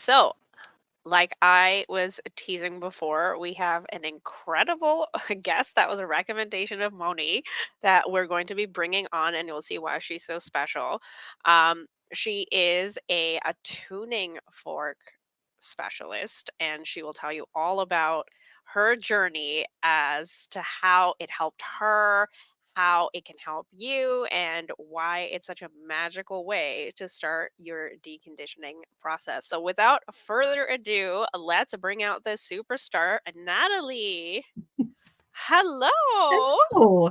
So, like I was teasing before, we have an incredible guest that was a recommendation of Moni that we're going to be bringing on, and you'll see why she's so special. She is a tuning fork specialist, and she will tell you all about her journey as to how it helped her, how it can help you, and why it's such a magical way to start your deconditioning process. So, without further ado, let's bring out the superstar, Natalie. Hello. Oh,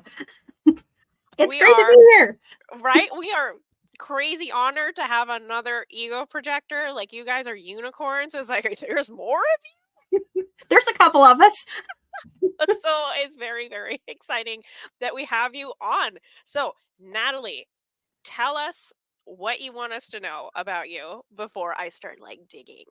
it's We great to are, be here. right? We are crazy honored to have another ego projector. Like, you guys are unicorns. It's like, there's more of There's a couple of us. you. So, it's very, very exciting that we have you on. So, Natalie, tell us what you want us to know about you before I start like digging.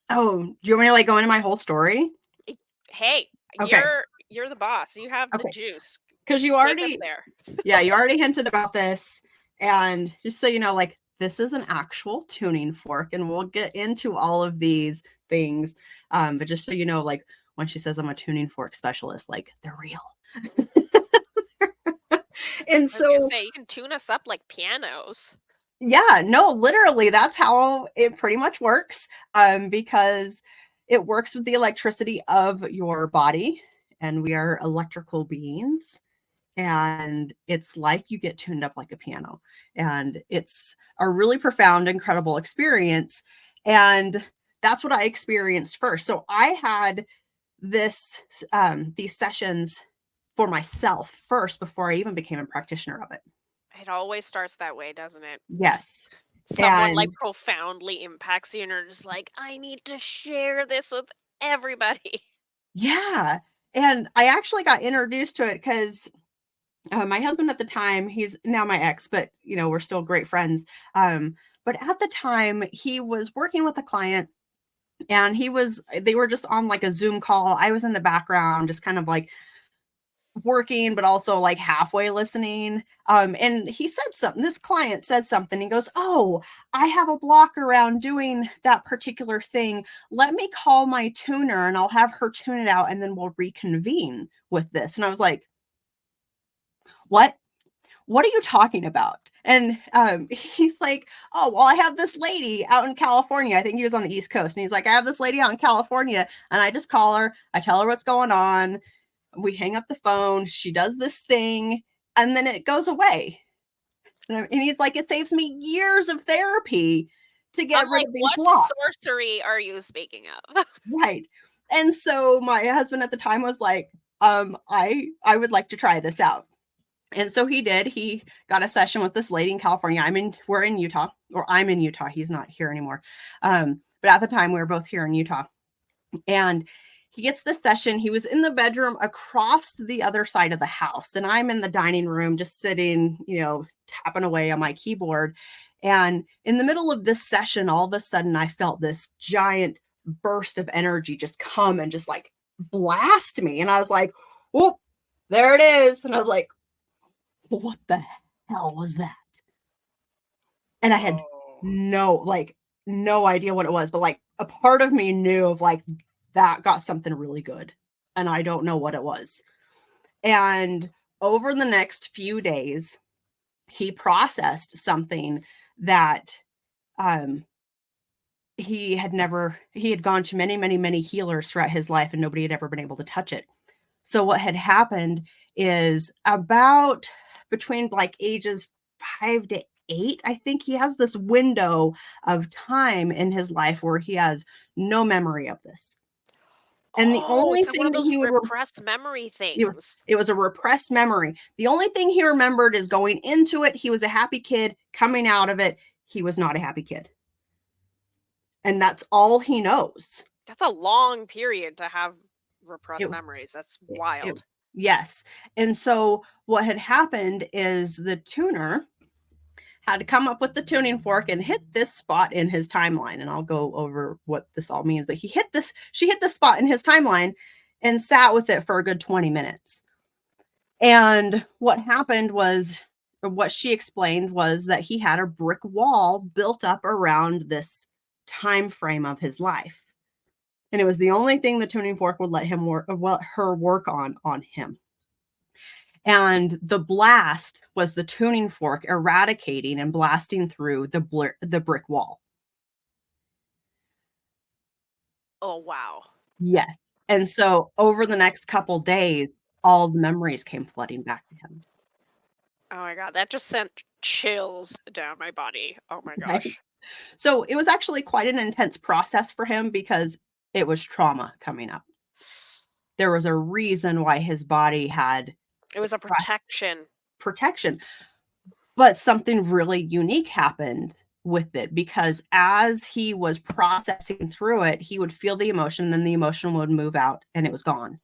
Oh, do you want me to like go into my whole story? It- Hey, Okay. you're the boss. You have the Okay. juice. Because you Take us already, there. yeah, you already hinted about this. And just so you know, like, this is an actual tuning fork, and we'll get into all of these things. But just so you know, like, when she says I'm a tuning fork specialist, like, they're real. And I was gonna so, say you can tune us up like pianos. yeah, no, literally, that's how it pretty much works. Because it works with the electricity of your body, and we are electrical beings. And it's like you get tuned up like a piano, and it's a really profound, incredible experience. And that's what I experienced first. So I had this these sessions for myself first before I even became a practitioner of it. It always starts that way, doesn't it? Yes. Someone like And profoundly impacts you and you're just like, I need to share this with everybody. yeah, and I actually got introduced to it because my husband at the time, he's now my ex, but we're still great friends. But at the time, he was working with a client, and they were just on like a Zoom call. I was in the background, just kind of like working, but also like halfway listening. And he said something. This client said something. He goes, "Oh, I have a block around doing that particular thing. Let me call my tuner, and I'll have her tune it out, and then we'll reconvene with this." And I was like, "What? What are you talking about?" And he's like, "Oh, well, I have this lady out in California." I think he was on the East Coast. And he's like, "I have this lady out in California, and I just call her. I tell her what's going on. We hang up the phone. She does this thing, and then it goes away." And he's like, "It saves me years of therapy to I'm get rid like, of these what blocks." sorcery are you speaking of? Right. And so my husband at the time was like, I would like to try this out. And so he did. He got a session with this lady in California. We're in Utah, or I'm in Utah. He's not here anymore. But at the time, we were both here in Utah. And he gets this session. He was in the bedroom across the other side of the house. And I'm in the dining room, just sitting, tapping away on my keyboard. And in the middle of this session, all of a sudden, I felt this giant burst of energy just come and just like blast me. And I was like, "Oh, there it is." And I was like, "What the hell was that?" And I had Whoa. no idea what it was, but like a part of me knew of like that got something really good. And I don't know what it was. And over the next few days, he processed something that um he had gone to many, many, many healers throughout his life, and nobody had ever been able to touch it. So what had happened is about between like ages 5 to 8, I think he has this window of time in his life where he has no memory of this. And the Oh, only it's like one thing of that those he would repressed memory things. it was a repressed memory. The only thing he remembered is going into it, he was a happy kid. Coming out of it, he was not a happy kid. And that's all he knows. That's a long period to have repressed It, memories. That's it wild. yes. And so what had happened is the tuner had to come up with the tuning fork and hit this spot in his timeline. And I'll go over what this all means. But she hit this spot in his timeline and sat with it for a good 20 minutes. And what happened was, or what she explained was, that he had a brick wall built up around this time frame of his life. And it was the only thing the tuning fork would let him work, let her work on him. And the blast was the tuning fork eradicating and blasting through the brick wall. Oh, wow. Yes. And so over the next couple days, all the memories came flooding back to him. Oh my god, that just sent chills down my body. Oh my Right. gosh. So it was actually quite an intense process for him because it was trauma coming up. There was a reason why his body had It was a suppressed protection. protection, but something really unique happened with it because as he was processing through it, he would feel the emotion, then the emotion would move out and it was gone.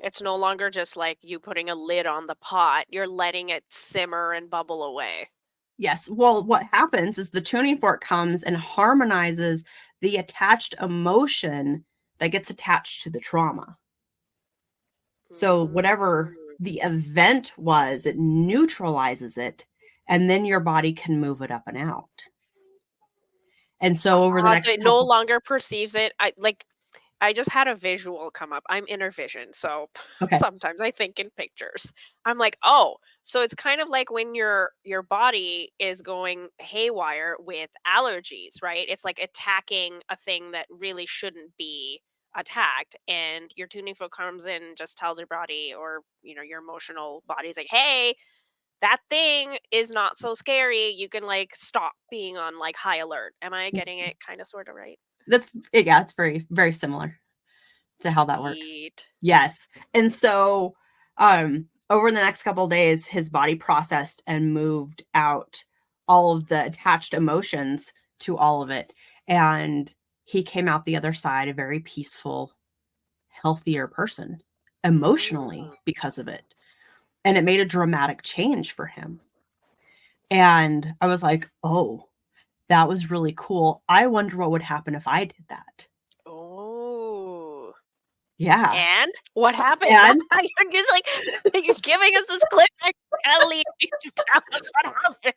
It's no longer just like you putting a lid on the pot. You're letting it simmer and bubble away. Yes. Well, what happens is the tuning fork comes and harmonizes the attached emotion that gets attached to the trauma. So whatever Mm. the event was, it neutralizes it, and then your body can move it up and out. And so over the So next it no couple. longer perceives it. I just had a visual come up. I'm inner vision, so Okay. sometimes I think in pictures. I'm like, "Oh, so it's kind of like when your body is going haywire with allergies, right? It's like attacking a thing that really shouldn't be attacked, and your tuning fork comes in and just tells your body or, your emotional body's like, "Hey, that thing is not so scary. You can like stop being on like high alert." Am I getting it kind of sort of right? Yeah, it's very, very similar to how that works. Sweet. Yes. And so over the next couple of days, his body processed and moved out all of the attached emotions to all of it. And he came out the other side a very peaceful, healthier person emotionally Mm. because of it. And it made a dramatic change for him. And I was like, oh, that was really cool. I wonder what would happen if I did that. Oh. Yeah. And what happened? And You're just like you're giving us this clip. I gotta leave you to tell us what happened.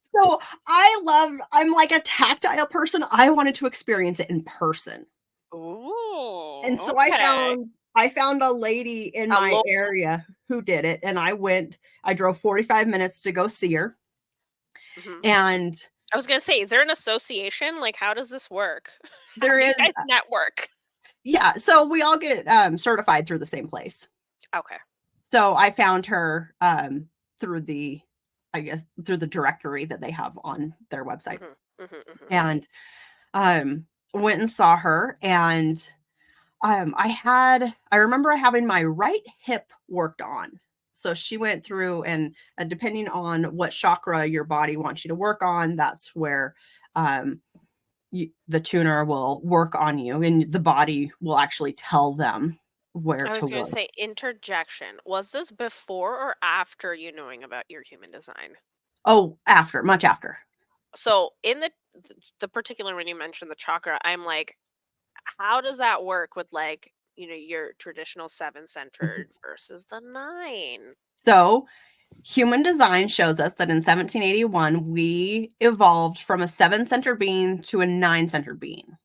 so I'm like a tactile person. I wanted to experience it in person. And Ooh, so okay. I found a lady in A my lo- area who did it. And I drove 45 minutes to go see her. Mhm. And I was gonna say, is there an association? Like, how does this work? How there do you is, guys network? yeah. So we all get certified through the same place. Okay. So I found her through the, I guess, through the directory that they have on their website. Mhm. Mhm. Mhm. And um, went and saw her. And I remember having my right hip worked on. So she went through and depending on what chakra your body wants you to work on, that's where um, the tuner will work on you and the body will actually tell them where I to was gonna work. say interjection. Was this before or after you knowing about your human design? Oh, after, much after. So in the particular when you mentioned the chakra, I'm like, how does that work with like, your traditional seven centered versus the nine? So human design shows us that in 1781, we evolved from a seven centered being to a nine centered being.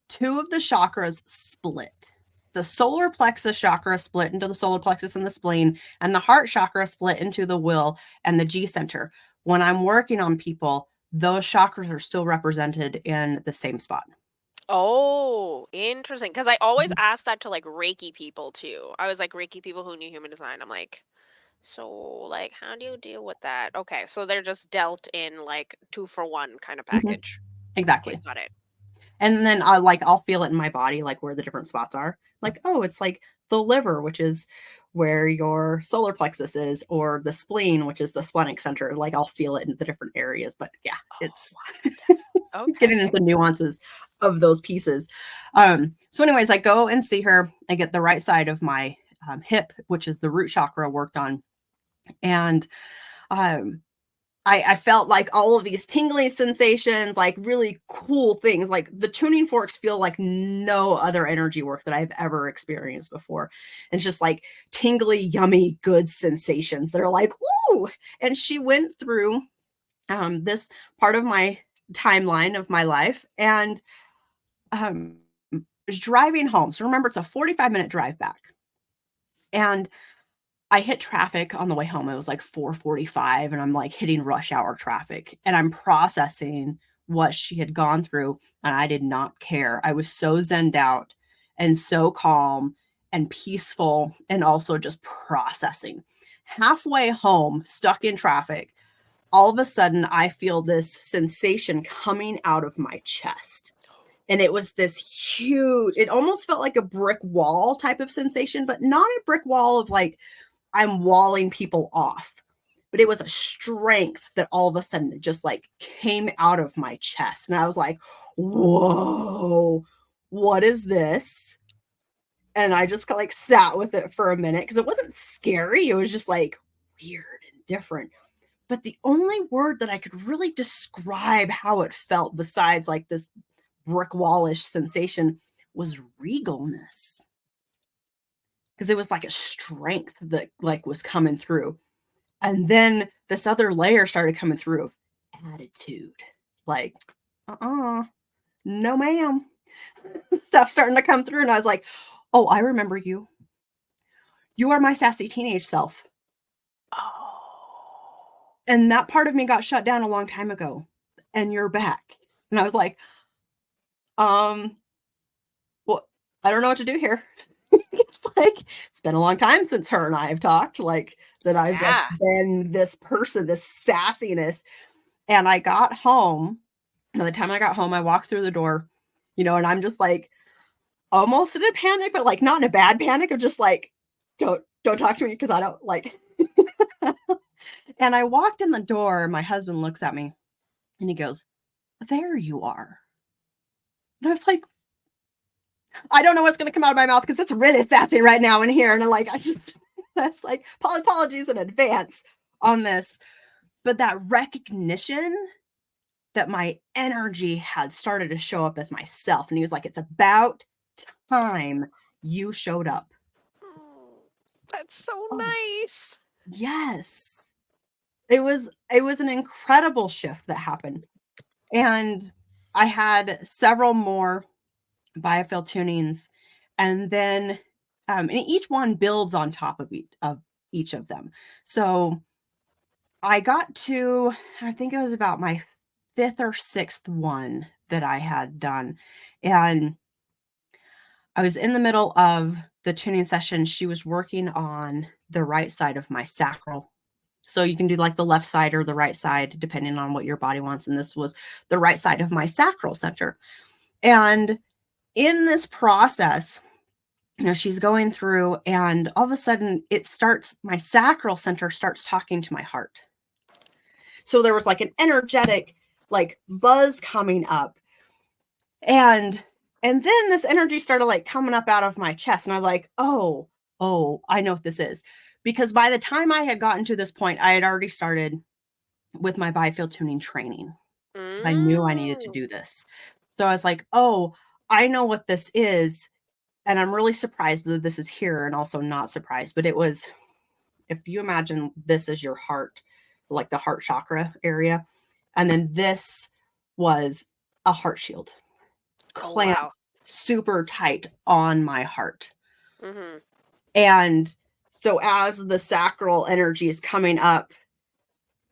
Two of the chakras split. The solar plexus chakra split into the solar plexus and the spleen, and the heart chakra split into the will and the G center. When I'm working on people, those chakras are still represented in the same spot. Oh, interesting. Because I always Mhm. asked that to like Reiki people too. I was like Reiki people who knew human design. I'm like, so like, how do you deal with that? Okay, so they're just dealt in like two for one kind of Mhm. package. Okay, Exactly. got it. And then I'll feel it in my body, like where the different spots are. Like, oh, it's like the liver, which is where your solar plexus is, or the spleen, which is the splenic center. Like I'll feel it in the different areas. But yeah, Oh, it's wow. getting Okay. into the nuances of those pieces. So, anyways, I go and see her. I get the right side of my hip, which is the root chakra, worked on, and um, I felt like all of these tingling sensations, like really cool things. Like the tuning forks feel like no other energy work that I've ever experienced before. It's just like tingly, yummy, good sensations that are like, ooh. And she went through this part of my timeline of my life. And was driving home. So remember, it's a 45-minute drive back. And I hit traffic on the way home. It was like 4:45, and I'm like hitting rush hour traffic. And I'm processing what she had gone through, and I did not care. I was so zenned out and so calm and peaceful, and also just processing. Halfway home, stuck in traffic, all of a sudden I feel this sensation coming out of my chest. And it was this huge, it almost felt like a brick wall type of sensation, but not a brick wall of like I'm walling people off. But it was a strength that all of a sudden just like came out of my chest. And I was like, whoa, what is this? And I just like sat with it for a minute because it wasn't scary. It was just like weird and different. But the only word that I could really describe how it felt, besides like this brick wallish sensation, was regalness. Because it was like a strength that like was coming through. And then this other layer started coming through of attitude. Like, no ma'am. Stuff starting to come through. And I was like, oh, I remember you. You are my sassy teenage self. Oh. And that part of me got shut down a long time ago. And you're back. And I was like, well, I don't know what to do here. Like, it's been a long time since her and I have talked, like that I've like Yeah. been this person, this sassiness. And I got home. By the time I got home, I walked through the door, and I'm just like almost in a panic, but like not in a bad panic of just like, don't talk to me because I don't like. And I walked in the door. My husband looks at me and he goes, there you are. And I was like, I don't know what's going to come out of my mouth because it's really sassy right now in here. And I'm like, that's like, apologies in advance on this. But that recognition that my energy had started to show up as myself. And he was like, it's about time you showed up. Oh, that's so Oh, nice. yes. It was an incredible shift that happened. And I had several more BioField tunings, and then and each one builds on top of each of them. So I got to, I think it was about my fifth or sixth one that I had done, and I was in the middle of the tuning session. She was working on the right side of my sacral. So you can do like the left side or the right side, depending on what your body wants. And this was the right side of my sacral center. And in this process, she's going through, and all of a sudden my sacral center starts talking to my heart. So there was like an energetic, like buzz coming up. And then this energy started like coming up out of my chest. And I was like, oh, I know what this is. Because by the time I had gotten to this point, I had already started with my BioField tuning training because I knew I needed to Mm. do this. So I was like, oh, I know what this is. And I'm really surprised that this is here, and also not surprised. But it was, if you imagine this as your heart, like the heart chakra area, and then this was a heart shield Oh, clamped wow. super tight on my heart. Mm-hmm. And so as the sacral energy is coming up,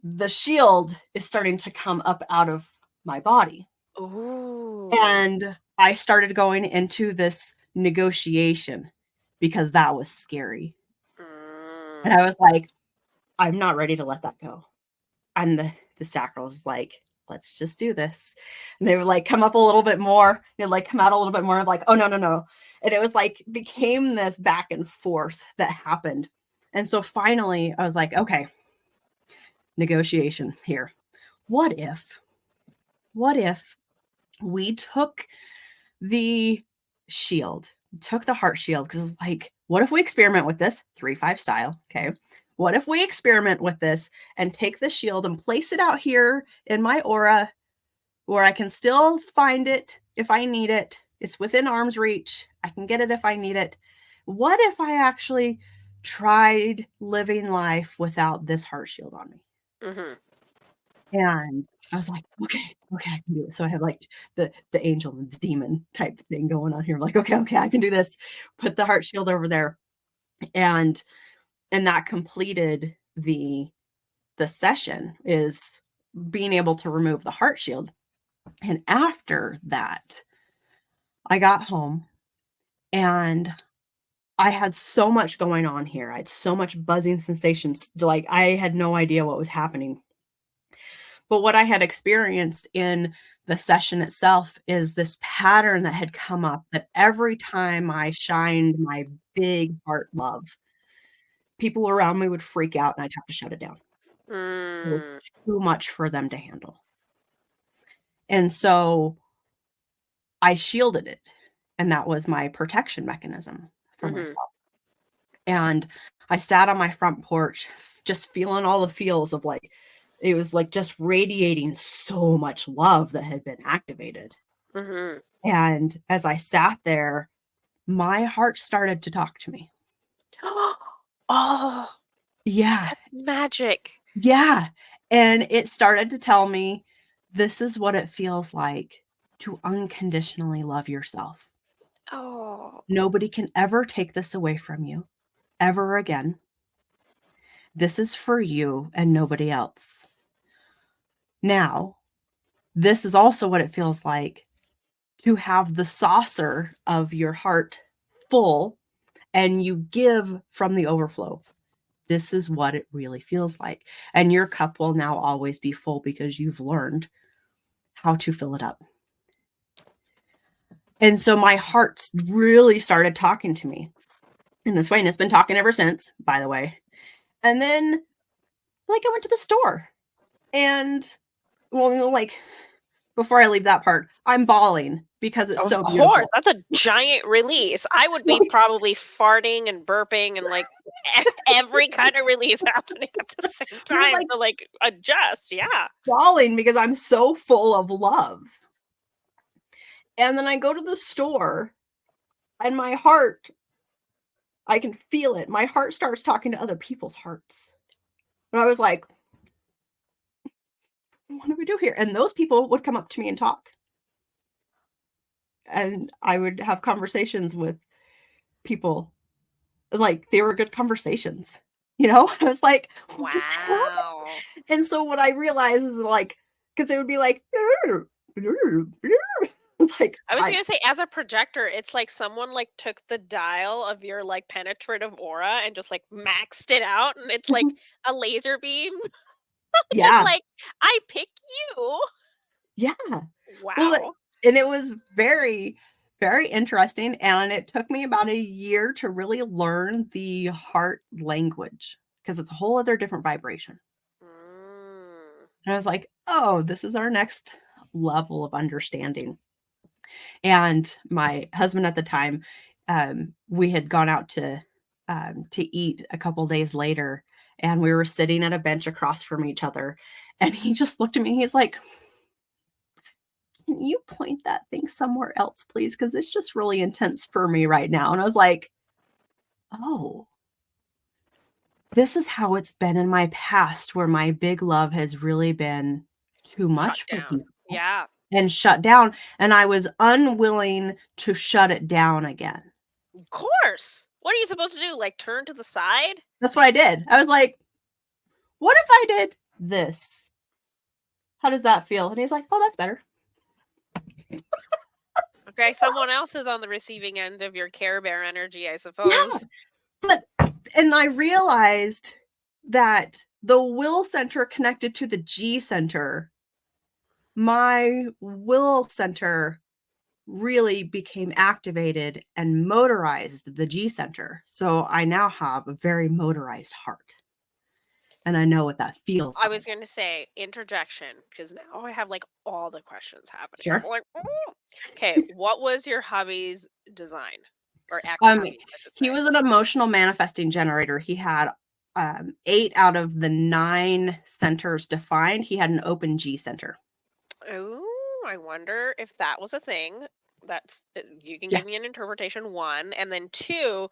the shield is starting to come up out of my body. Ooh. And I started going into this negotiation because that was scary. And Mm. I was like, I'm not ready to let that go. And the sacral is like, let's just do this. And they would like come up a little bit more. It'd like come out a little bit more of like, oh, no, no, no. And it was like, became this back and forth that happened. And so finally I was like, okay, negotiation here. What if we took the shield, took the heart shield? Because it's like, what if we experiment with this 3-5 style? Okay. What if we experiment with this and take the shield and place it out here in my aura where I can still find it if I need it? It's within arm's reach. I can get it if I need it. What if I actually tried living life without this heart shield on me? Mm-hmm. And I was like, "Okay, okay, I can do it." So I have, like, the angel and the demon type thing going on here. I'm like, "Okay, okay, I can do this." Put the heart shield over there, and that completed the session, is being able to remove the heart shield. And after that, I got home and I had so much going on here. I had so much buzzing sensations, like, I had no idea what was happening. But what I had experienced in the session itself is this pattern that had come up, that every time I shined my big heart love, people around me would freak out and I'd have to shut it down. It was Mm. too much for them to handle. And so I shielded it, and that was my protection mechanism for Mhm. myself. And I sat on my front porch, just feeling all the feels of, like, it was, like, just radiating so much love that had been activated. Mhm. And as I sat there, my heart started to talk to me. Oh, Yeah, that's magic. yeah, and it started to tell me, "This is what it feels like to unconditionally love yourself. Oh. Nobody can ever take this away from you, ever again. This is for you and nobody else. Now, this is also what it feels like to have the saucer of your heart full and you give from the overflow. This is what it really feels like. And your cup will now always be full because you've learned how to fill it up." And so my heart really started talking to me in this way. And it's been talking ever since, by the way. And then, like, I went to the store and, well, like, before I leave that part, I'm bawling because it's Of so course, beautiful. that's a giant release. I would be Like, probably farting and burping and, like, every kind of release happening at the same you're time like to, like, adjust, yeah. bawling because I'm so full of love. And then I go to the store and my heart, I can feel it. My heart starts talking to other people's hearts. And I was like, "What do we do here?" And those people would come up to me and talk. And I would have conversations with people, like, they were good conversations. I was like, "What is happening?" Wow. And so what I realized is, like, because it would be like, like, I was I gonna say, as a projector, it's like someone, like, took the dial of your, like, penetrative aura and just, like, maxed it out, and it's like a laser beam, just yeah, like, "I pick you." yeah. Well, Wow. and it was very, very interesting, and it took me about a year to really learn the heart language because it's a whole other different vibration. Mm. And I was like, "Oh, this is our next level of understanding." And my husband at the time, we had gone out to eat a couple days later, and we were sitting at a bench across from each other, and he just looked at me, he's like, "Can you point that thing somewhere else, please? Because it's just really intense for me right now." And I was like, "Oh, this is how it's been in my past where my big love has really been too Shut much for down. people Yeah. and shut down, and I was unwilling to shut it down again." Of course. What are you supposed to do? Like turn to the side? That's what I did. I was like, "What if I did this? How does that feel?" And he's like, "Oh, that's better." Okay, someone else is on the receiving end of your Care Bear energy, I Yeah, suppose. but and I realized that the will center connected to the G center, my will center really became activated and motorized the G center. So I now have a very motorized heart, and I know what that feels I was like. going to say interjection because now I have like all the questions happening. I'm Sure. like, okay, what was your hubby's design or ex Um, hubby, I should he say? was an emotional manifesting generator. He had 8 out of the 9 centers defined. He had an open G center. Oh, I wonder if that was a thing. That's you can Yeah. give me an interpretation one, and then two,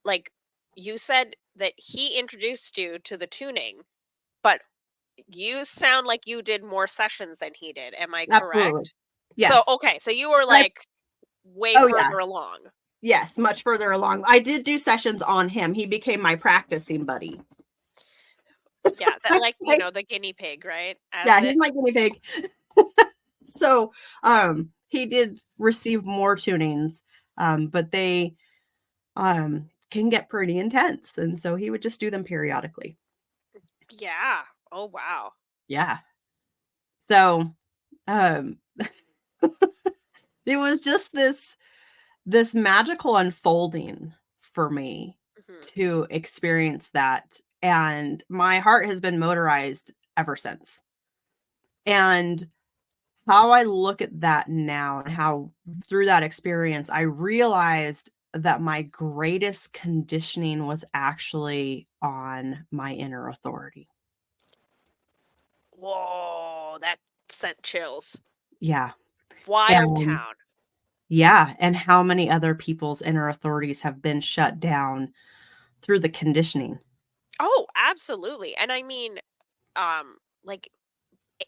like you said that he introduced you to the tuning, but You sound like you did more sessions than he did. Am I Absolutely. correct? So, Yes. okay, so you were But like way oh, yeah. further along. Yes, much further along. I did do sessions on him. He became my practicing buddy. Yeah, that like, Like, the guinea pig, right? As yeah, it he's my guinea pig. So, he did receive more tunings, but they, can get pretty intense, and so he would just do them periodically. Yeah. Oh, wow. Yeah. So, um, it was just this magical unfolding for me Mhm. to experience that, and my heart has been motorized ever since. And how I look at that now and how through that experience, I realized that my greatest conditioning was actually on my inner authority. Whoa, that sent chills. Yeah. Wild And town. yeah, and how many other people's inner authorities have been shut down through the conditioning. Oh, absolutely. And I mean, like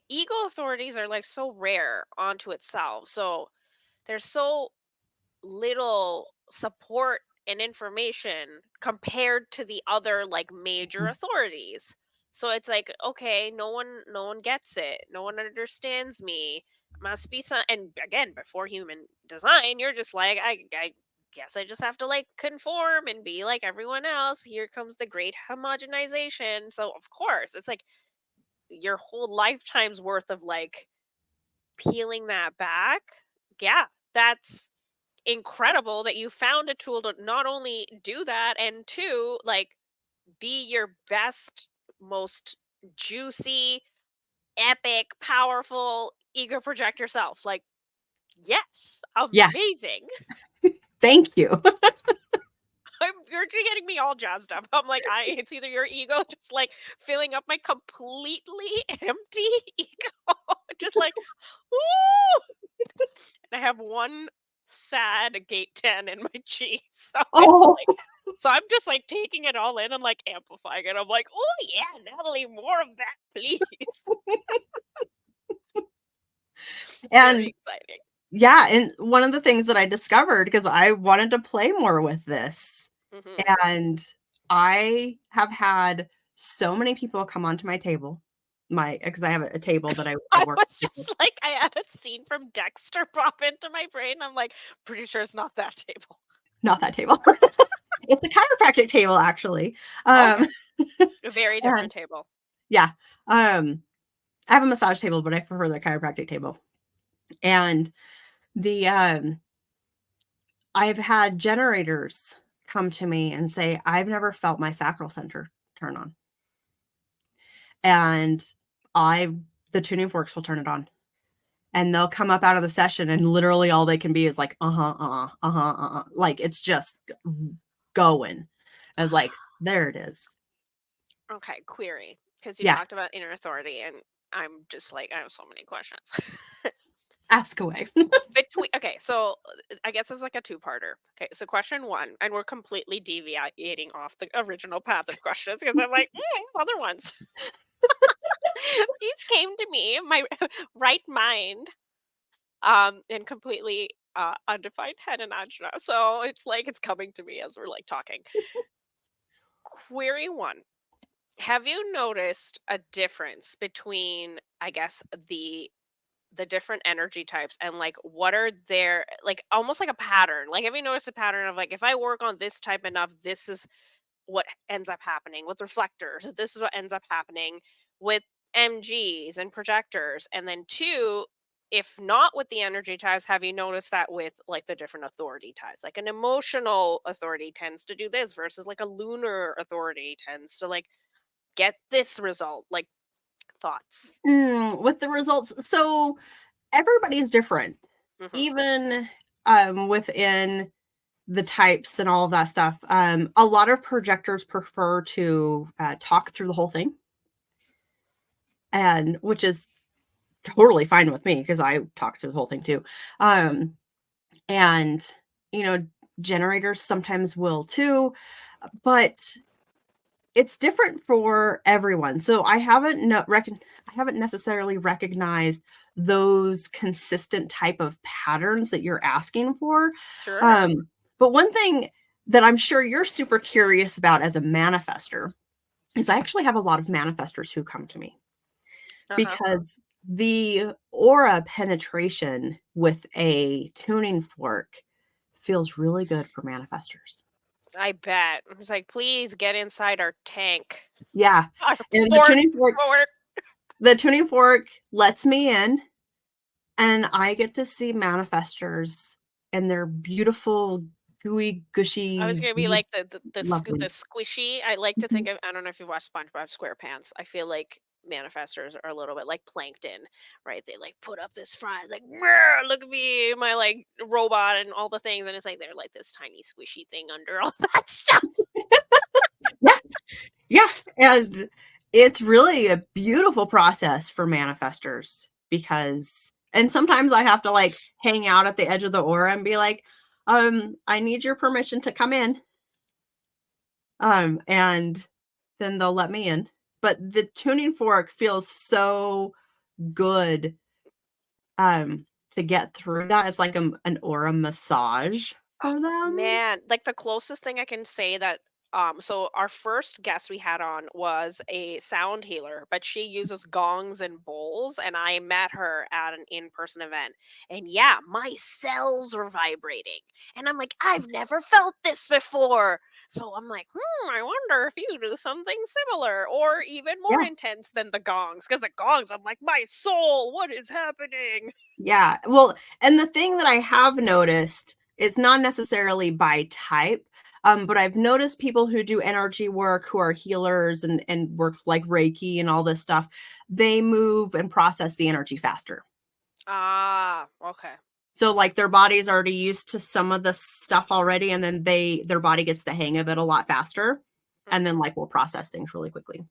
ego authorities are like so rare onto itself. So there's so little support and information compared to the other like major authorities. So it's like, okay, no one gets it. No one understands me. Must be some, and again, before human design, you're just like, I guess I just have to like conform and be like everyone else. Here comes the great homogenization. So of course, it's like your whole lifetime's worth of like peeling that back. Yeah, that's incredible that you found a tool to not only do that and two, like be your best, most juicy, epic, powerful ego projector self. Like, yes, Yeah, amazing. thank you. You're getting me all jazzed up. I'm like, it's either your ego just like filling up my completely empty ego, just like, ooh. And I have one sad gate 10 in my cheese. So it's Oh, like, so I'm just like taking it all in and like amplifying it. I'm like, oh yeah, Natalie, more of that, please. Very and exciting. yeah, and one of the things that I discovered, because I wanted to play more with this, Hmm. and I have had so many people come onto my table, my because I have a table that I I work was with. just like, I had a scene from Dexter pop into my brain. I'm like, pretty sure it's not that table. Not that table. It's a chiropractic table, actually. Um, Okay, a very and different table. yeah, I have a massage table, but I prefer the chiropractic table. And the, I've had generators come to me and say, "I've never felt my sacral center turn on." And I the tuning forks will turn it on. And they'll come up out of the session and literally all they can be is like, "Uh-huh, uh-uh, uh-huh, uh-uh." Like, it's just going. I was like, "There it is." Okay, query. Because you Yeah, talked about inner authority, and I'm just like, I have so many questions. ask away. Between okay, so I guess it's like a two-parter. Okay, so question one, and we're completely deviating off the original path of questions because I'm like, other ones. These came to me in my right mind, and completely undefined head and ajna. So it's like it's coming to me as we're like talking. Query one. Have you noticed a difference between, I guess, the different energy types and like what are their like almost like a pattern, like have you noticed a pattern of like if I work on this type enough, this is what ends up happening with reflectors, or this is what ends up happening with mgs and projectors, and then two, if not with the energy types, have you noticed that with like the different authority types, like an emotional authority tends to do this versus like a lunar authority tends to like get this result, like thoughts. With the results, so everybody's different. Hmm. Even, within the types and all of that stuff, a lot of projectors prefer to, talk through the whole thing, and which is totally fine with me because I talk through the whole thing too. Um, and, you know, generators sometimes will too, but it's different for everyone. So I haven't I haven't necessarily recognized those consistent type of patterns that you're asking for. Sure. Um, but one thing that I'm sure you're super curious about as a manifester is I actually have a lot of manifestors who come to me Uh-huh. because the aura penetration with a tuning fork feels really good for manifestors. I bet. I was like, please get inside our tank. Yeah, Our and force the tuning fork lets me in, and I get to see manifestors and their beautiful, gooey, I was gushy gonna be like the lovely. squishy. I like to Mhm. think of. I don't know if you've watched SpongeBob SquarePants. I feel like manifestors are a little bit like plankton, right? They like put up this front, it's like, "Meow, look at me, my like robot and all the things, and it's like they're like this tiny squishy thing under all that stuff. Yeah, yeah, and it's really a beautiful process for manifestors because and sometimes I have to, like, hang out at the edge of the aura and be like, I need your permission to come in." And then they'll let me in. But the tuning fork feels so good, to get through that. It's like, an aura massage Oh, for them. man, like the closest thing I can say that so our first guest we had on was a sound healer, but she uses gongs and bowls, and I met her at an in-person event. And yeah, my cells were vibrating. And I'm like, I've never felt this before. So I'm like, I wonder if you do something similar or even more Yeah, intense than the gongs. Because the gongs, I'm like, my soul, what is happening? yeah. Well, and the thing that I have noticed is not necessarily by type, but I've noticed people who do energy work, who are healers and work like Reiki and all this stuff, they move and process the energy faster. Ah, okay. So, like, their body's already used to some of the stuff already, and then their body gets the hang of it a lot faster, and then, Hmm. like, will process things really quickly.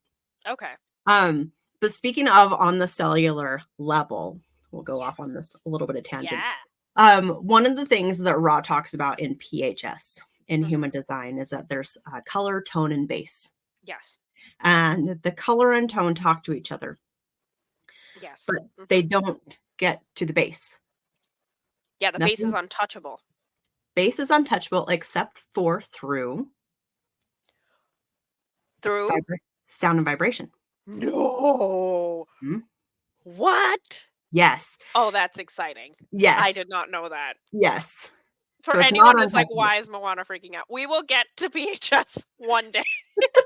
Okay. Um, but speaking of on the cellular level, we'll go off on Yes. this a little bit of tangent. Yeah. One of the things that Ra talks about in PHS, in human Mhm. design, is that there's, color, tone, and base, Yes. and the color and tone talk to each other, Yes. but they Mhm. don't get to the base. Yeah, the base is Nothing untouchable. base is untouchable except for through Through? Vibra sound and vibration. No. Mhm. What? Yes. Oh, that's exciting. I Yes. did not know that. Yes. For So it's not anyone that's like, untouchable. why is Moana freaking out? We will get to PHS one day.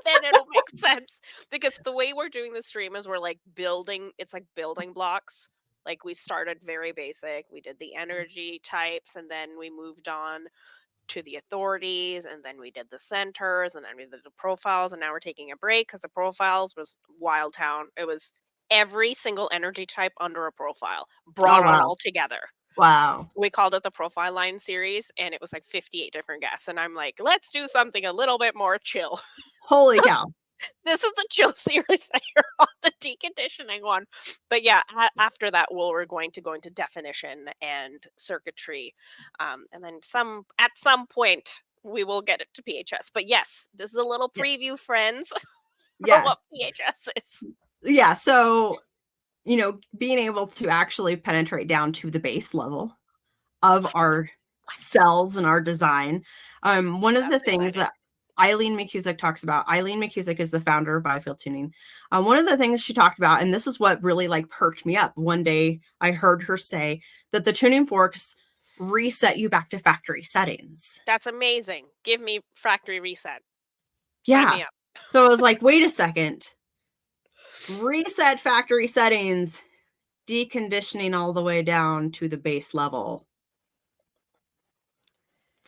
Then it'll make sense. Because the way we're doing the stream is we're like building, it's like building blocks. Like we started very basic. We did the energy types and then we moved on to the authorities, and then we did the centers, and then we did the profiles, and now we're taking a break because the profiles was wild town. It was every single energy type under a profile Oh, brought on wow. all together. Wow. We called it the profile line series, and it was like 58 different guests, and I'm like, let's do something a little bit more chill. Holy cow. This is the chill series that you're on, the deconditioning one. But yeah, after that, we're going to go into definition and circuitry, and then at some point we will get it to PHS. But yes, this is a little Yeah. preview, friends, for Yes. what PHS is. Yeah, so, being able to actually penetrate down to the base level of What? our What? cells and our design. One of the That's things exciting. that Eileen McCusick talks about, Eileen McCusick is the founder of BioField Tuning. One of the things she talked about, and this is what really like perked me up. One day I heard her say that the tuning forks reset you back to factory settings. That's amazing. Give me factory reset. Sign Yeah. me up. So I was like, wait a second. Reset factory settings, deconditioning all the way down to the base level.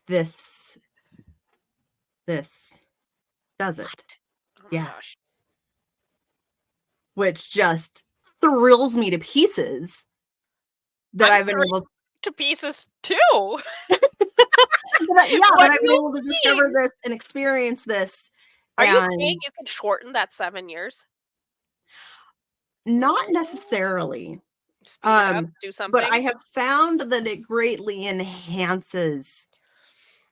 This this does it. What? Oh my Yeah. gosh. Which just thrills me to pieces that I'm I've been thrilled able to pieces too. that What I've do been you able to discover mean? this and experience this, Are you saying and you can shorten that 7 years? not Mm, necessarily, speed it up, do but I something? have found that it greatly enhances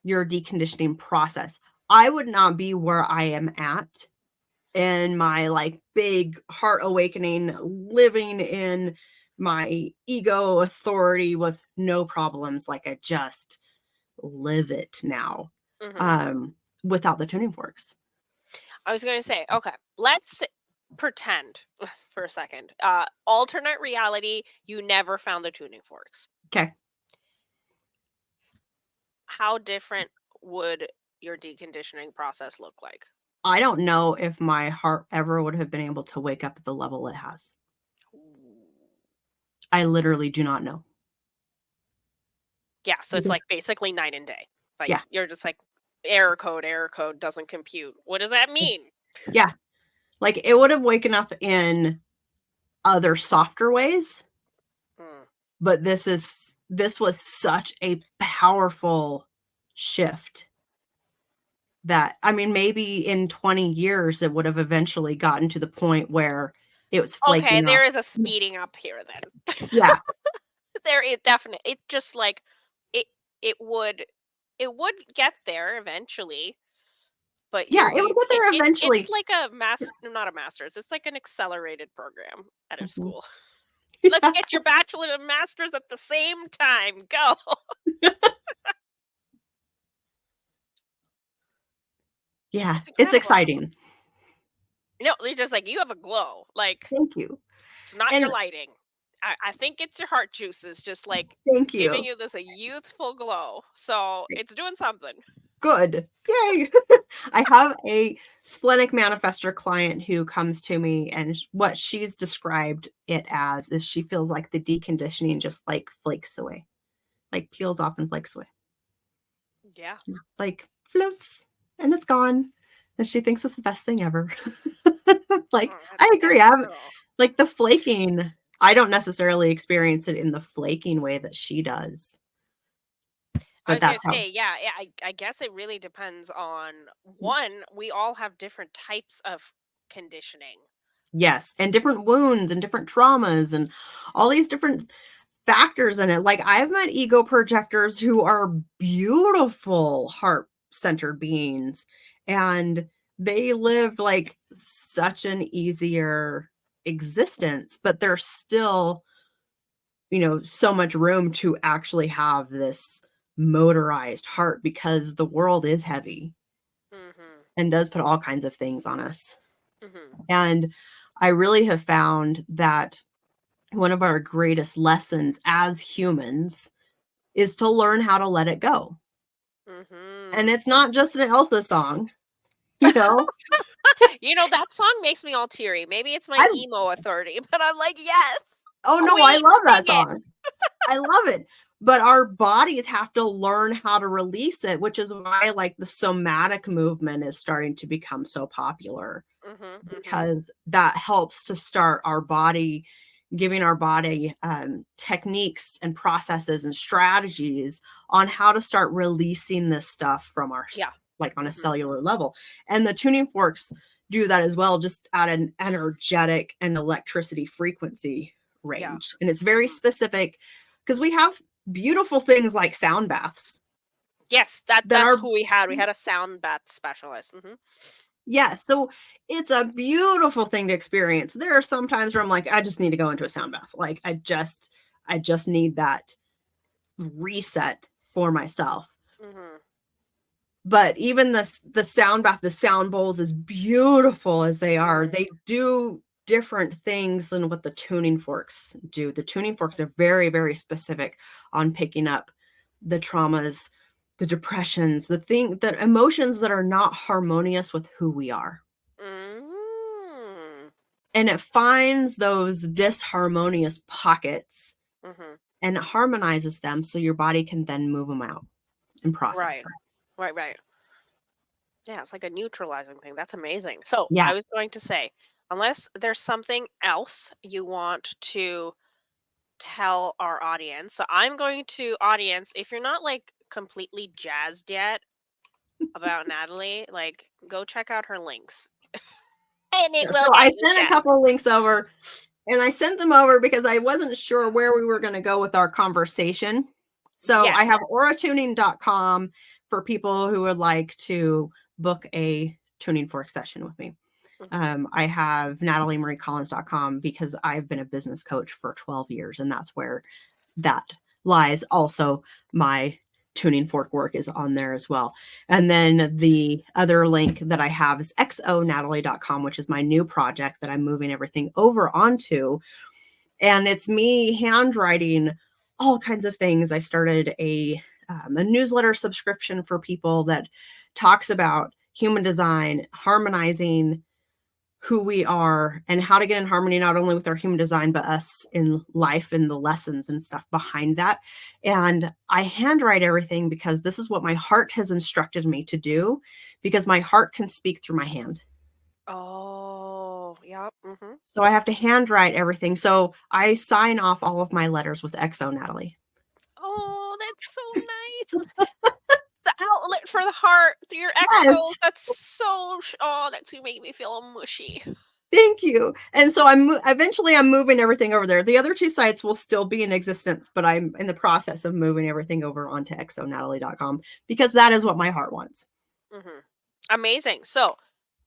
your deconditioning process. I would not be where I am at in my like big heart awakening, living in my ego authority with no problems. Like I just live it now, Hmm. um, without the tuning forks. I was going to say, okay, let's pretend for a second. Alternate reality, you never found the tuning forks. Okay. How different would your deconditioning process look like? I don't know if my heart ever would have been able to wake up at the level it has. I literally do not know. Yeah, so it's Because like basically night and day. Like yeah, you're just like error code doesn't compute. What does that mean? yeah. Like it would have waken up in other softer ways, Mm. but this was such a powerful shift that I mean maybe in 20 years it would have eventually gotten to the point where it was Okay, flaking there up. is a speeding up here then. Yeah. There is definite. It's just like it it would it would get there eventually, but Yeah, it would get there it's eventually. like a not a master's. It's like an accelerated program at a Mhm. school. Let's get your bachelor and master's at the same time. Go. Yeah, It's it's incredible. exciting. No, they're just like you have a glow. Like Thank you. it's not your And lighting. I think it's your heart juices just like thank giving you. you this a youthful glow. So it's doing something. Good. Yay. I have a splenic manifestor client who comes to me, and what she's described it as is she feels like the deconditioning just like flakes away, like peels off and flakes away. Yeah. Just like floats and it's gone. And she thinks it's the best thing ever. Like, Oh, I agree. that's I have incredible. like the flaking, I don't necessarily experience it in the flaking way that she does, I but was gonna that's how, say, yeah, I guess it really depends on one, we all have different types of conditioning. yes. And different wounds and different traumas and all these different factors in it. Like I've met ego projectors who are beautiful heart-centered beings and they live like such an easier existence, but there's still, so much room to actually have this motorized heart because the world is heavy Mhm. and does put all kinds of things on us. Mhm. And I really have found that one of our greatest lessons as humans is to learn how to let it go. And Mhm. it's not just an Elsa song, you know? That song makes me all teary. Maybe it's my I emo authority, but I'm like, "Yes, Oh, no, I queen, love that sing it." song. I love it. But our bodies have to learn how to release it, which is why, like, the somatic movement is starting to become so popular Mhm. Mhm. because that helps to start our body giving our body, techniques and processes and strategies on how to start releasing this stuff from Yeah. like, on a Mhm. cellular level. And the tuning forks do that as well, just at an energetic and electricity frequency Yeah. range. And it's very Mhm. specific because we have beautiful things like sound baths Yes, that that's are who we had. We had a sound bath specialist. Mhm. yes, so it's a beautiful thing to experience. There are some times where I'm like, I just need to go into a sound bath. Like I just need that reset for myself. Mhm. But even the sound bath, the sound bowls, as beautiful as they are, Mhm. they do different things than what the tuning forks do. The tuning forks are very, very specific on picking up the traumas, the depressions, the emotions that are not harmonious with who we are. Mm. And it finds those disharmonious pockets Mhm. and it harmonizes them so your body can then move them out and process Right. them. Right, right. Yeah, it's like a neutralizing thing. That's amazing. So, Yeah. I was going to say, unless there's something else you want to tell our audience. So, I'm going to audience, if you're not like completely jazzed yet about Natalie, like go check out her links and it will So get I you sent a jazzed. couple links over and I sent them over because I wasn't sure where we were going to go with our conversation. So I have Yes. auratuning.com for people who would like to book a tuning fork session with me. Mhm. I have nataliemarie collins.com because I've been a business coach for 12 years, and that's where that lies. Also, my tuning fork work is on there as well. And then the other link that I have is xonatalie.com, which is my new project that I'm moving everything over onto. And it's me handwriting all kinds of things. I started a newsletter subscription for people that talks about human design, harmonizing who we are and how to get in harmony, not only with our human design, but us in life and the lessons and stuff behind that. And I handwrite everything because this is what my heart has instructed me to do, because my heart can speak through my hand. Oh, yep. So I have to handwrite everything. So I sign off all of my letters with XO Natalie. Oh, that's so nice. The outlet for the heart through your Yes. exos. That's so. Oh, that's you make me feel mushy. Thank you. And so eventually I'm moving everything over there. The other two sites will still be in existence, but I'm in the process of moving everything over onto exonatalie.com because that is what my heart wants. Hmm. Amazing. So,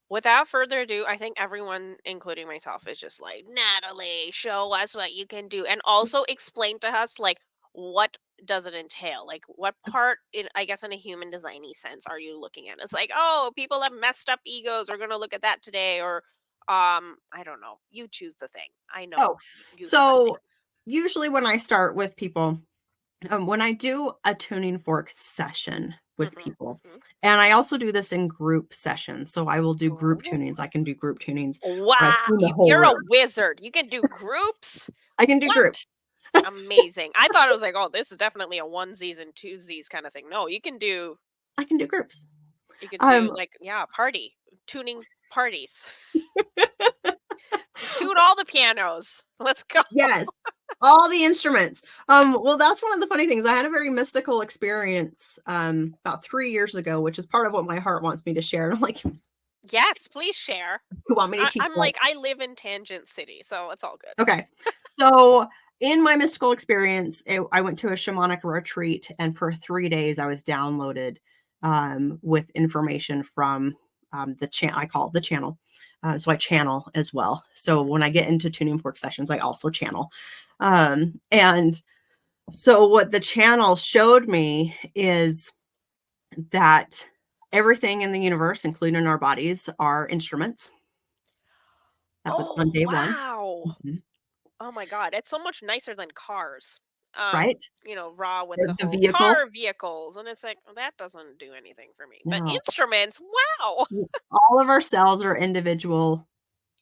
without further ado, I think everyone, including myself, is just like, Natalie, show us what you can do. And also explain to us, like, what does it entail? Like, what part, in, I guess, in a human designy sense, are you looking at? It's like, oh, people have messed up egos. We're going to look at that today. Or, I don't know. You choose the thing. I know Oh, you have a thing. so usually when I start with people, when I do a tuning fork session with Hmm. people, Hmm. and I also do this in group sessions. So I will do group Oh, tunings. I can do group tunings where I wow. tune the whole You're a room. wizard. You can do groups. I can do groups. What? Amazing. I thought it was like, "Oh, this is definitely a onesies and twosies kind of thing." No, I can do groups. you can do Um, like, yeah, party, tuning parties. Tune all the pianos. Let's go. yes, all the instruments. Well, that's one of the funny things. I had a very mystical experience about 3 years ago, which is part of what my heart wants me to share. And I'm like, Yes, please share. who want me to teach? I'm like, I live in Tangent City, so it's all good. Okay. So in my mystical experience, I went to a shamanic retreat, and for 3 days I was downloaded with information from the channel. I call it the channel. So I channel as well. So Mhm. when I get into tuning fork sessions, I also channel. And so what the channel showed me is that everything in the universe, including our bodies, are instruments. That was on Oh, day one. wow. Mhm. Oh my God, it's so much nicer than cars. Right? Raw with the The whole vehicle. car vehicles, and it's like that doesn't do anything for me. But No. instruments, wow. All of our cells are individual,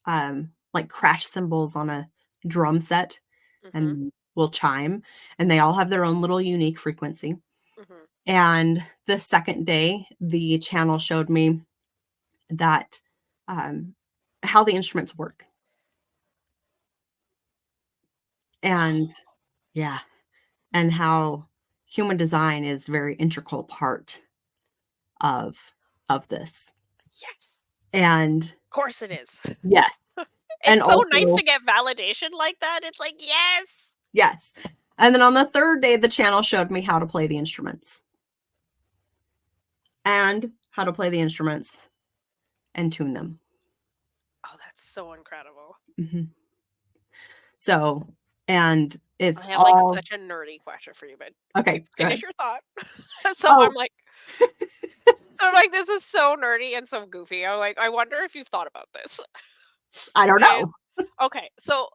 like crash cymbals on a drum set Mhm. and will chime, and they all have their own little unique frequency. Mhm. And the second day, the channel showed me that um, how the instruments work. And yeah, and how human design is a very integral part of this. Yes. And Of course it is. yes, and It's so nice also to get validation like that. It's like, yes. yes. And then on the third day, the channel showed me how to play the instruments and how to play the instruments and tune them. Oh, that's so incredible. Mhm. So, and I it's have like all such a nerdy question for you, but okay, finish good. your thought. So Oh, I'm like, this is so nerdy and so goofy. I'm like, I wonder if you've thought about this. I don't Is know. okay, so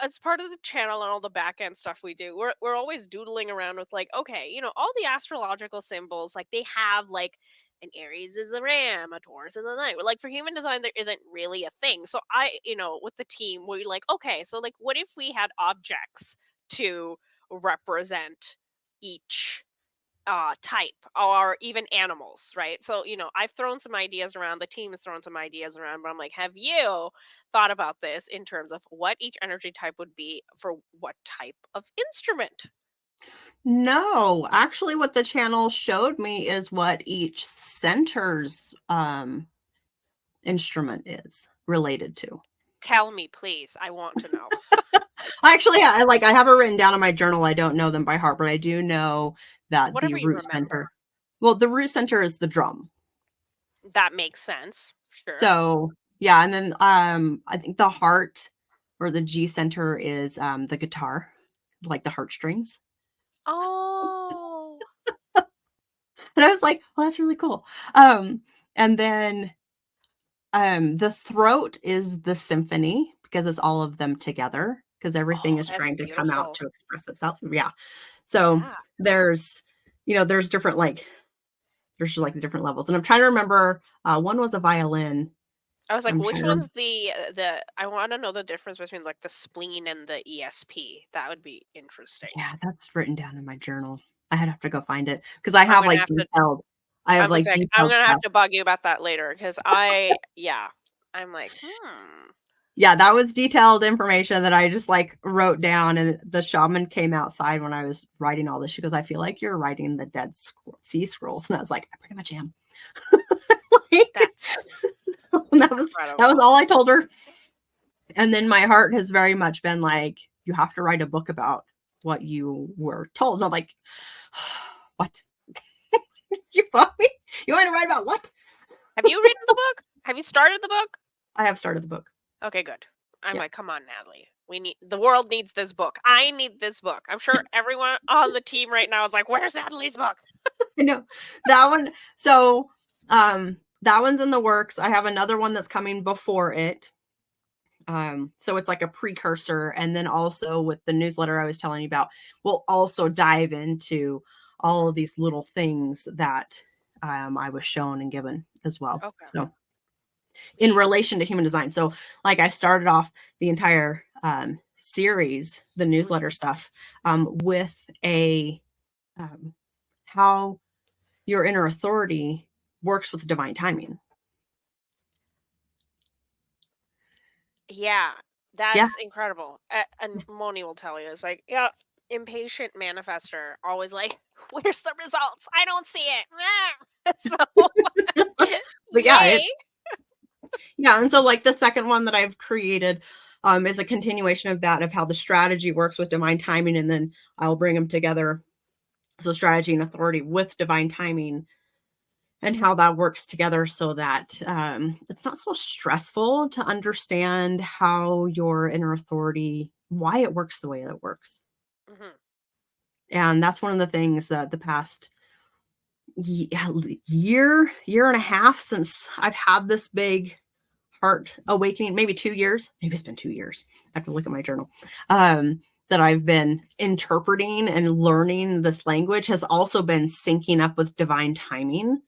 as part of the channel and all the back end stuff we do, we're always doodling around with like, okay, all the astrological symbols, like they have like an Aries is a ram, a Taurus is a knight. Like for human design, there isn't really a thing. So with the team, we're like, okay, so like what if we had objects to represent each type or even animals, right? So, I've thrown some ideas around, the team has thrown some ideas around, but I'm like, have you thought about this in terms of what each energy type would be for what type of instrument? No, actually, what the channel showed me is what each center's instrument is related to. Tell me, please. I want to know. Actually, I have it written down in my journal. I don't know them by heart, but I do know that the Whatever you root center. remember. Well, the root center is the drum. That makes sense. Sure. So Yeah, and then I think the heart or the G center is the guitar, like the heartstrings. Oh, And I was like, "Oh, that's really cool." Um, and then the throat is the symphony because it's all of them together because everything oh, is that's trying to come out beautiful. to express itself. Yeah. So Yeah. there's, there's different like there's just like the different levels. And I'm trying to remember, one was a violin. I was like, I'm which trying to one's the I want to know the difference between like the spleen and the ESP. That would be interesting. Yeah, that's written down in my journal. I'd have to go find it because I I'm have gonna like have to I have I'm like like I'm detailed gonna have stuff. to bug you about that later because I yeah. I'm like, hmm. Yeah, that was detailed information that I just like wrote down. And the shaman came outside when I was writing all this. She goes, I feel like you're writing the Sea Scrolls. And I was like, I pretty much am. Like, That's and that was incredible. all I told her. And then my heart has very much been like, you have to write a book about what you were told. And I'm like, what? You want me? You want me to write about what? Have you written the book? Have you started the book? I have started the book. Okay, good. I'm Yeah. like, come on, Natalie. We need the world needs this book. I need this book. I'm sure everyone on the team right now is like, where's Natalie's book? I know that one. So, that one's in the works. I have another one that's coming before it. So it's like a precursor. And then also with the newsletter I was telling you about, we'll also dive into all of these little things that I was shown and given as well. Okay. So in relation to human design. So like I started off the entire series, the Mhm. newsletter stuff, with a um, how your inner authority works with divine timing. Yeah, Yeah, that's incredible. And Moni will tell you, it's like, yeah, impatient manifester, always like, where's the results? I don't see it. Ah. So, but yeah, yay. and so like the second one that I've created is a continuation of that of how the strategy works with divine timing, and then I'll bring them together. So strategy and authority with divine timing and how that works together so that it's not so stressful to understand how your inner authority, why it works the way that it works. Hmm. And that's one of the things that the past year and a half since I've had this big heart awakening, maybe 2 years, maybe it's been 2 years. I have to look at my journal. That I've been interpreting and learning this language has also been syncing up with divine timing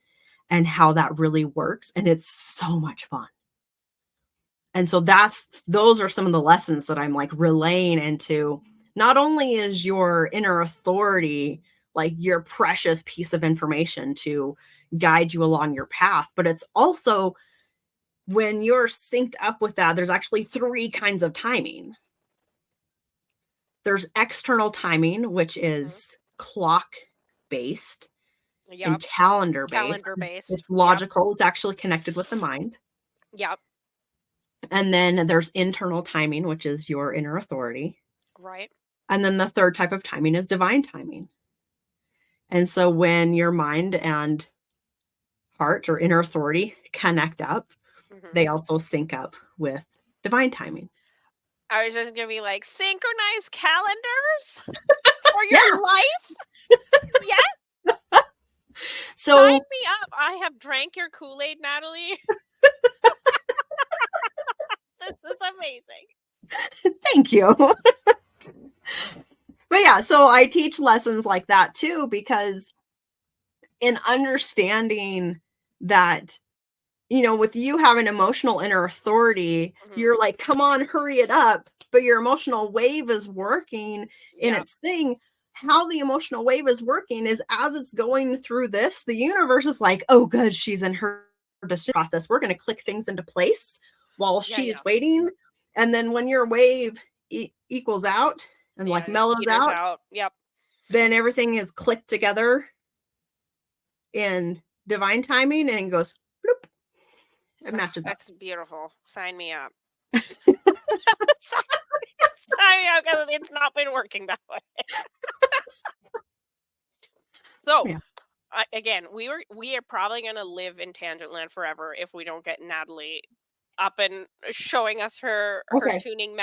and how that really works. And it's so much fun. And so those are some of the lessons that I'm like relaying into. Not only is your inner authority like your precious piece of information to guide you along your path, but it's also when you're synced up with that, there's actually three kinds of timing. There's external timing, which Hmm. is clock based and Yep. calendar based. Calendar based. It's Yep. logical, it's actually connected with the mind. Yep. And then there's internal timing, which is your inner authority. Right. And then the third type of timing is divine timing. And so when your mind and heart or inner authority connect up, Hmm. they also sync up with divine timing. I was just gonna be like, synchronized calendars for Yeah. your life? Yes, sign So me up. I have drank your Kool-Aid, Natalie. This is amazing. thank you. But yeah, so I teach lessons like that too, because in understanding that, with you having emotional inner authority, Hmm. you're like, come on, hurry it up. But your emotional wave is working in Yep. its thing. How the emotional wave is working is as it's going through this, the universe is like, oh, good, she's in her decision process. We're going to click things into place while Yeah, yeah. she's waiting. And then when your wave equals out and Yeah, like it just mellows peters out, out. Yep. then everything is clicked together in divine timing and goes bloop, it Ugh, matches up. that's beautiful. Sign me up. Sign sign me up because it's not been working that way. So, Yeah. again, we are probably gonna live in tangent land forever if we don't get Natalie up and showing us her Okay. tuning